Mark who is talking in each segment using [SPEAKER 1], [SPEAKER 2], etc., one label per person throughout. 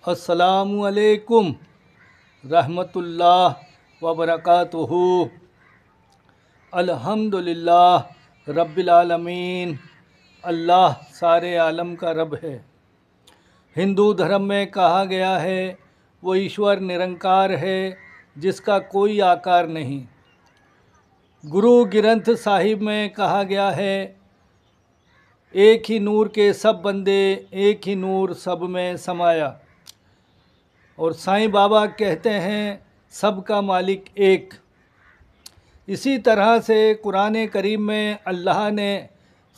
[SPEAKER 1] अस्सलामु अलैकुम रहमतुल्लाह व बरकातुहू। अल्हम्दुलिल्लाह रब्बिल आलमीन। अल्लाह सारे आलम का रब है। हिंदू धर्म में कहा गया है वो ईश्वर निरंकार है जिसका कोई आकार नहीं। गुरु ग्रंथ साहिब में कहा गया है एक ही नूर के सब बंदे, एक ही नूर सब में समाया। और साईं बाबा कहते हैं सबका मालिक एक। इसी तरह से कुरान करीम में अल्लाह ने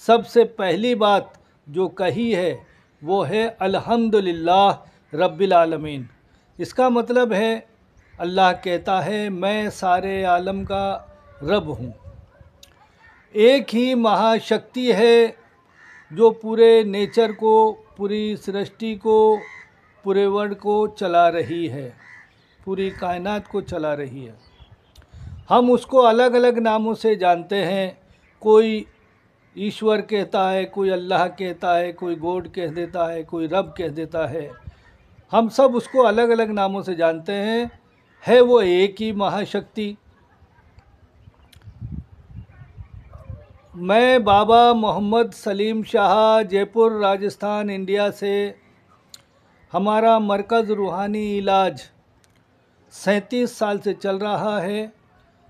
[SPEAKER 1] सबसे पहली बात जो कही है वो है अल्हम्दुलिल्लाह रब्बिल आलमीन। इसका मतलब है अल्लाह कहता है मैं सारे आलम का रब हूँ। एक ही महाशक्ति है जो पूरे नेचर को, पूरी सृष्टि को, पूरे वर्ल्ड को चला रही है, पूरी कायनात को चला रही है। हम उसको अलग अलग नामों से जानते हैं। कोई ईश्वर कहता है, कोई अल्लाह कहता है, कोई गॉड कह देता है, कोई रब कह देता है। हम सब उसको अलग अलग नामों से जानते हैं। है वो एक ही महाशक्ति। मैं बाबा मोहम्मद सलीम शाह, जयपुर राजस्थान इंडिया से। हमारा मरकज़ रूहानी इलाज 37 साल से चल रहा है।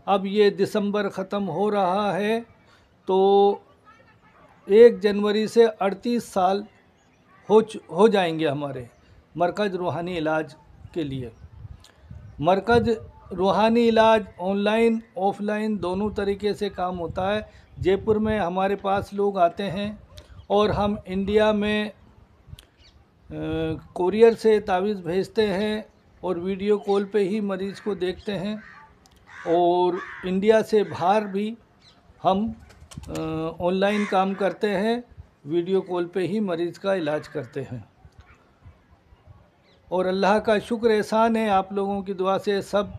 [SPEAKER 1] अब ये दिसंबर ख़त्म हो रहा है तो 1 जनवरी से 38 साल हो जाएंगे हमारे मरकज़ रूहानी इलाज के लिए। मरकज़ रूहानी इलाज ऑनलाइन ऑफलाइन दोनों तरीके से काम होता है। जयपुर में हमारे पास लोग आते हैं और हम इंडिया में कोरियर से तावीज़ भेजते हैं और वीडियो कॉल पे ही मरीज़ को देखते हैं। और इंडिया से बाहर भी हम ऑनलाइन काम करते हैं, वीडियो कॉल पे ही मरीज़ का इलाज करते हैं। और अल्लाह का शुक्र एहसान है, आप लोगों की दुआ से सब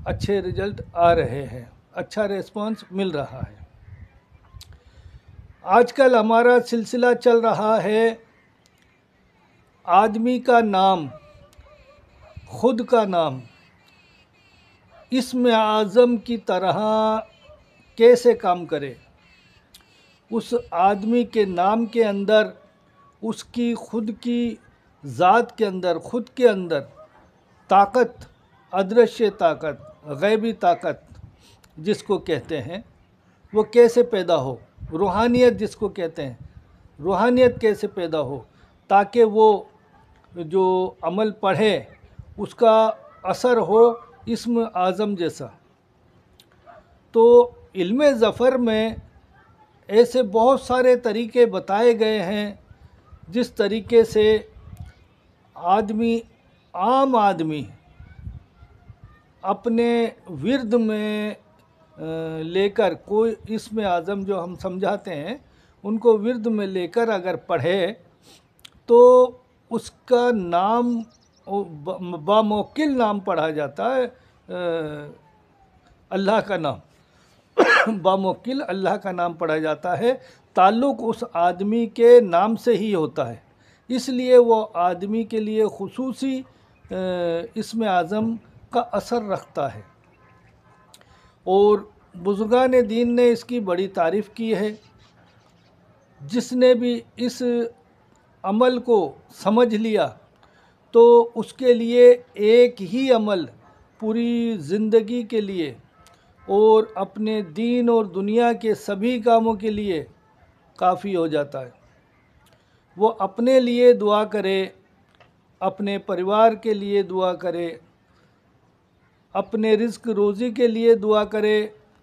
[SPEAKER 1] अच्छे रिज़ल्ट आ रहे हैं, अच्छा रिस्पांस मिल रहा है। आजकल हमारा सिलसिला चल रहा है आदमी का नाम, खुद का नाम इस्म आज़म की तरह कैसे काम करे। उस आदमी के नाम के अंदर, उसकी खुद की ज़ात के अंदर, खुद के अंदर ताकत, अदृश्य ताकत, गैबी ताकत जिसको कहते हैं वो कैसे पैदा हो। रूहानियत जिसको कहते हैं, रूहानियत कैसे पैदा हो ताकि वो जो अमल पढ़े उसका असर हो इस्म आज़म जैसा। तो इल्मे ज़फ़र में ऐसे बहुत सारे तरीके बताए गए हैं जिस तरीके से आम आदमी अपने विर्द में लेकर, कोई इस्म आज़म जो हम समझाते हैं उनको विर्द में लेकर अगर पढ़े तो उसका नाम बामौकिल नाम पढ़ा जाता है। अल्लाह का नाम बामौकिल अल्लाह का नाम पढ़ा जाता है। ताल्लुक़ उस आदमी के नाम से ही होता है, इसलिए वो आदमी के लिए खुसूसी इस्म आज़म का असर रखता है। और बुज़ुर्गान दीन ने इसकी बड़ी तारीफ़ की है। जिसने भी इस अमल को समझ लिया तो उसके लिए एक ही अमल पूरी ज़िंदगी के लिए और अपने दीन और दुनिया के सभी कामों के लिए काफ़ी हो जाता है। वो अपने लिए दुआ करे, अपने परिवार के लिए दुआ करे, अपने रिज़्क़ रोज़ी के लिए दुआ करे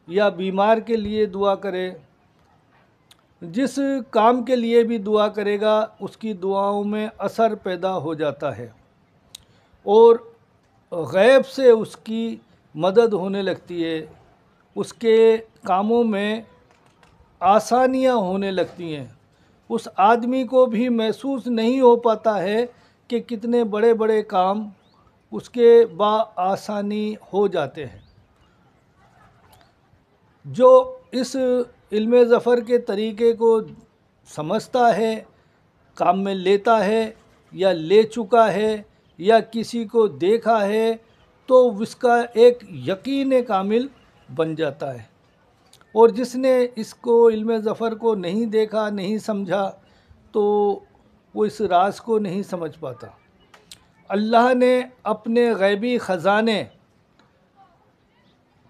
[SPEAKER 1] या बीमार के लिए दुआ करे। जिस काम के लिए भी दुआ करेगा उसकी दुआओं में असर पैदा हो जाता है और गैब से उसकी मदद होने लगती है। उसके कामों में आसानियां होने लगती हैं। उस आदमी को भी महसूस नहीं हो पाता है कि कितने बड़े बड़े काम उसके आसानी हो जाते हैं। जो इस इल्मे ज़फ़र के तरीक़े को समझता है, काम में लेता है या ले चुका है या किसी को देखा है तो उसका एक यकीन कामिल बन जाता है। और जिसने इसको इल्म ज़फ़र को नहीं देखा, नहीं समझा, तो वो इस राज को नहीं समझ पाता। अल्लाह ने अपने गैबी ख़ज़ाने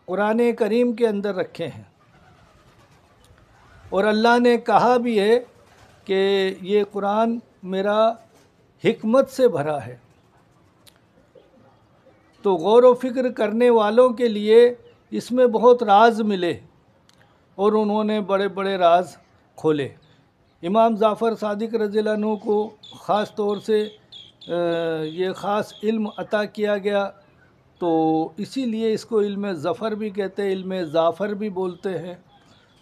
[SPEAKER 1] कुरान करीम के अंदर रखे हैं, और अल्लाह ने कहा भी है कि ये कुरान मेरा हिकमत से भरा है। तो गौर व फिक्र करने वालों के लिए इसमें बहुत राज मिले, और उन्होंने बड़े बड़े राज खोले। इमाम जाफ़र सादिक रज़ियल्लाहु अन्हु को ख़ास तौर से ये ख़ास इल्म अता किया गया, तो इसीलिए इसको इल्म ज़फ़र भी कहते हैं, इल्म जाफ़र भी बोलते हैं।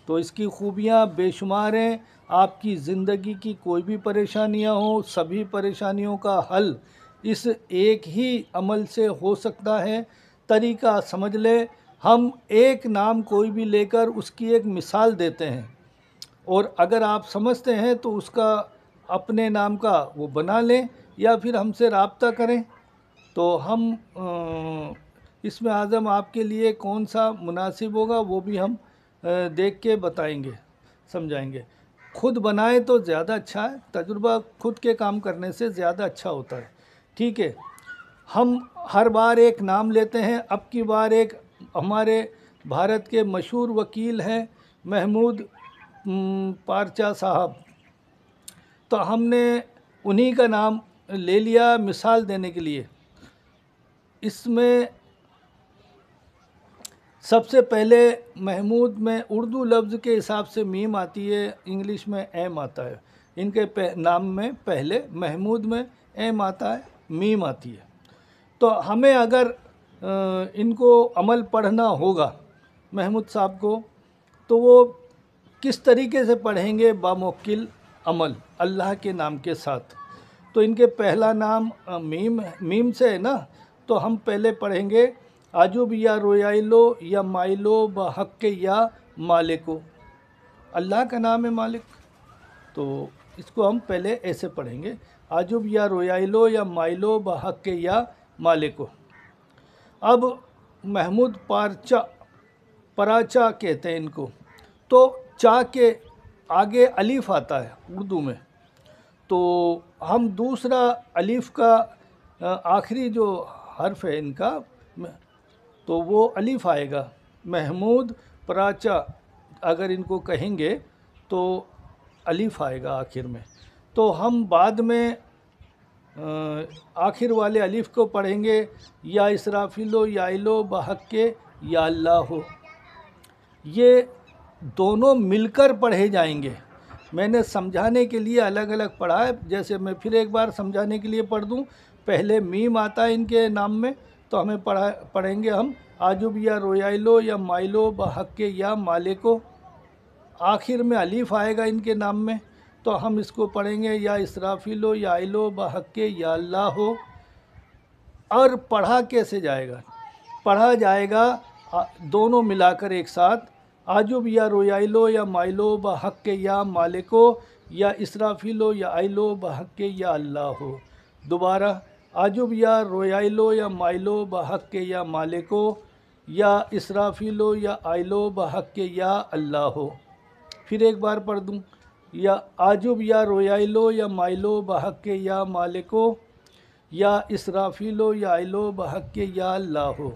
[SPEAKER 1] तो इसकी खूबियाँ बेशुमार हैं। आपकी ज़िंदगी की कोई भी परेशानियाँ हो, सभी परेशानियों का हल इस एक ही अमल से हो सकता है। तरीक़ा समझ लें, हम एक नाम कोई भी लेकर उसकी एक मिसाल देते हैं, और अगर आप समझते हैं तो उसका अपने नाम का वो बना लें, या फिर हमसे रब्ता करें, तो हम इसमें आज़म आपके लिए कौन सा मुनासिब होगा वो भी हम देख के बताएंगे, समझाएंगे। खुद बनाए तो ज़्यादा अच्छा है, तजुर्बा खुद के काम करने से ज़्यादा अच्छा होता है। ठीक है, हम हर बार एक नाम लेते हैं। अब की बार एक हमारे भारत के मशहूर वकील हैं महमूद पारचा साहब, तो हमने उन्हीं का नाम ले लिया मिसाल देने के लिए। इसमें सबसे पहले महमूद में उर्दू लफ्ज़ के हिसाब से मीम आती है, इंग्लिश में एम आता है। इनके नाम में पहले महमूद में एम आता है, मीम आती है। तो हमें अगर इनको अमल पढ़ना होगा महमूद साहब को, तो वो किस तरीके से पढ़ेंगे? बामुवक्किल अमल, अल्लाह के नाम के साथ। तो इनके पहला नाम मीम से है ना, तो हम पहले पढ़ेंगे आजुब या रोयाइलो या माइलो बहक या मालिको। अल्लाह का नाम है मालिक, तो इसको हम पहले ऐसे पढ़ेंगे, आजुब या रोयाइलो या माइलो बहक या मालिको। अब महमूद पराचा कहते हैं इनको। तो चा के आगे अलीफ़ आता है उर्दू में, तो हम दूसरा अलीफ़ का आखिरी जो हर्फ है इनका, तो वो अलीफ़ आएगा। महमूद पराचा अगर इनको कहेंगे तो अलीफ़ आएगा आखिर में। तो हम बाद में आखिर वाले अलीफ़ को पढ़ेंगे या इसराफिलो या इलो बहक्के या अल्लाह हो। ये दोनों मिलकर पढ़े जाएंगे। मैंने समझाने के लिए अलग अलग पढ़ा है, जैसे मैं फिर एक बार समझाने के लिए पढ़ दूँ। पहले मीम आता है इनके नाम में, तो हमें पढ़ेंगे हम आजुब या रोयाइलो या माइलो बहक्के या मालिको। आखिर में अलीफ़ आएगा इनके नाम में, तो हम इसको पढ़ेंगे या इसराफिलो या आइलो बहक्के या अल्लाह हो। और पढ़ा कैसे जाएगा? पढ़ा जाएगा दोनों मिलाकर एक साथ, आजुब या रोयाइलो या माइलो बहक्के या मालिको या इसराफिलो या आइलो बहक्के या अल्लाह हो। दोबारा, आजुब या रोयाइलो या माइलो बहक्के या मालिको या इसराफिलो या आइलो बहक्के या अल्लाह हो। फिर एक बार पढ़ दूँ, या आजुब या रोयाइलो या माइलो बहक्के या मालिको या इसराफिलो या आइलो बहक्के या अल्लाह हो।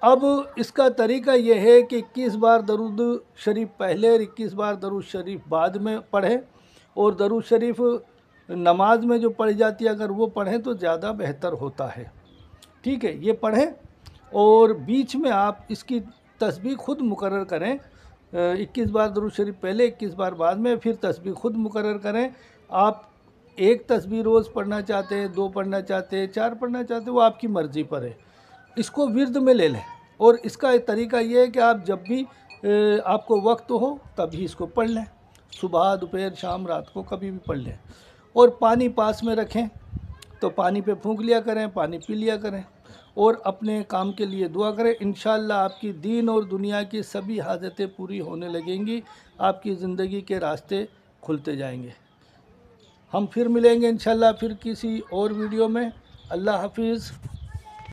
[SPEAKER 1] अब इसका तरीका यह है कि 21 बार दरूद शरीफ पहले और 21 बार दरूद शरीफ बाद में पढ़ें, और दरूद शरीफ नमाज में जो पढ़ी जाती है अगर वो पढ़ें तो ज़्यादा बेहतर होता है। ठीक है, ये पढ़ें, और बीच में आप इसकी तस्बीह खुद मुकर्रर करें। 21 बार दरूद शरीफ पहले, 21 बार बाद में, फिर तस्बीह खुद मुकर्रर करें। आप एक तस्बीह रोज़ पढ़ना चाहते हैं, 2 पढ़ना चाहते हैं, 4 पढ़ना चाहते हैं, वो आपकी मर्ज़ी पर है। इसको विर्द में ले लें, और इसका एक तरीका ये है कि आप जब भी आपको वक्त हो तभी इसको पढ़ लें, सुबह दोपहर शाम रात को कभी भी पढ़ लें। और पानी पास में रखें, तो पानी पे फूंक लिया करें, पानी पी लिया करें, और अपने काम के लिए दुआ करें। इंशाअल्लाह आपकी दीन और दुनिया की सभी हाजतें पूरी होने लगेंगी, आपकी ज़िंदगी के रास्ते खुलते जाएंगे। हम फिर मिलेंगे इंशाअल्लाह फिर किसी और वीडियो में। अल्लाह हाफिज़।